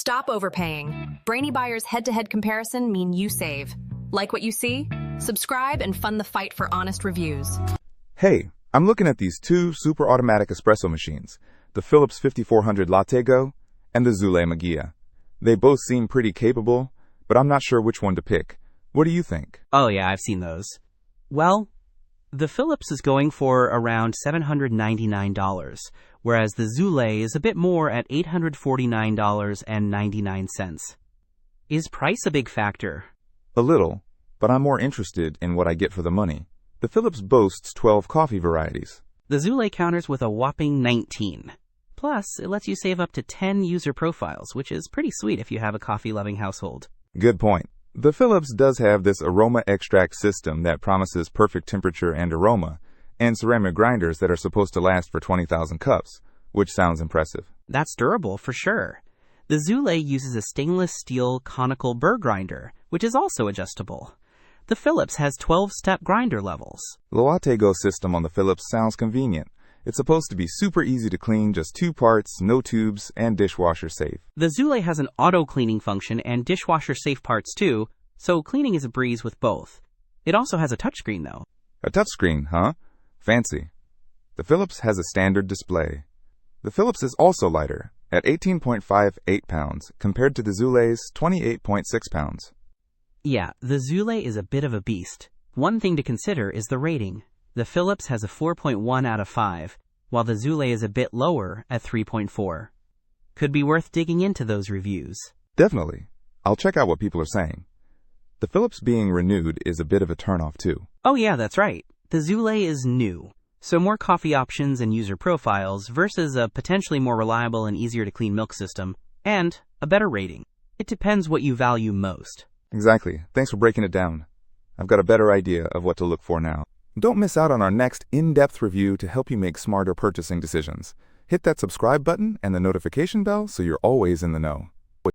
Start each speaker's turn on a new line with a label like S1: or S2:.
S1: Stop overpaying. Brainy Buyer's head-to-head comparison mean you save. Like what you see? Subscribe and fund the fight for honest reviews.
S2: Hey, I'm looking at these two super-automatic espresso machines, the Philips 5400 LatteGo and the Zulay Magia. They both seem pretty capable, but I'm not sure which one to pick. What do you think?
S3: Oh yeah, I've seen those. Well, the Philips is going for around $799, whereas the Zulay is a bit more at $849.99. Is price a big factor?
S2: A little, but I'm more interested in what I get for the money. The Philips boasts 12 coffee varieties.
S3: The Zulay counters with a whopping 19. Plus, it lets you save up to 10 user profiles, which is pretty sweet if you have a coffee-loving household.
S2: Good point. The Philips does have this aroma extract system that promises perfect temperature and aroma, and ceramic grinders that are supposed to last for 20,000 cups, which sounds impressive.
S3: That's durable for sure. The Zulay uses a stainless steel conical burr grinder, which is also adjustable. The Philips has 12-step grinder levels.
S2: The LatteGo system on the Philips sounds convenient. It's supposed to be super easy to clean, just 2 parts, no tubes, and dishwasher safe.
S3: The Zulay has an auto-cleaning function and dishwasher-safe parts too, so cleaning is a breeze with both. It also has a touchscreen though.
S2: A touchscreen, huh? Fancy. The Philips has a standard display. The Philips is also lighter, at 18.58 pounds, compared to the Zulay's 28.6 pounds.
S3: Yeah, the Zulay is a bit of a beast. One thing to consider is the rating. The Philips has a 4.1 out of 5, while the Zulay is a bit lower at 3.4. Could be worth digging into those reviews.
S2: Definitely. I'll check out what people are saying. The Philips being renewed is a bit of a turnoff too.
S3: Oh yeah, that's right. The Zulay is new, so more coffee options and user profiles versus a potentially more reliable and easier to clean milk system, and a better rating. It depends what you value most.
S2: Exactly. Thanks for breaking it down. I've got a better idea of what to look for now. Don't miss out on our next in-depth review to help you make smarter purchasing decisions. Hit that subscribe button and the notification bell so you're always in the know.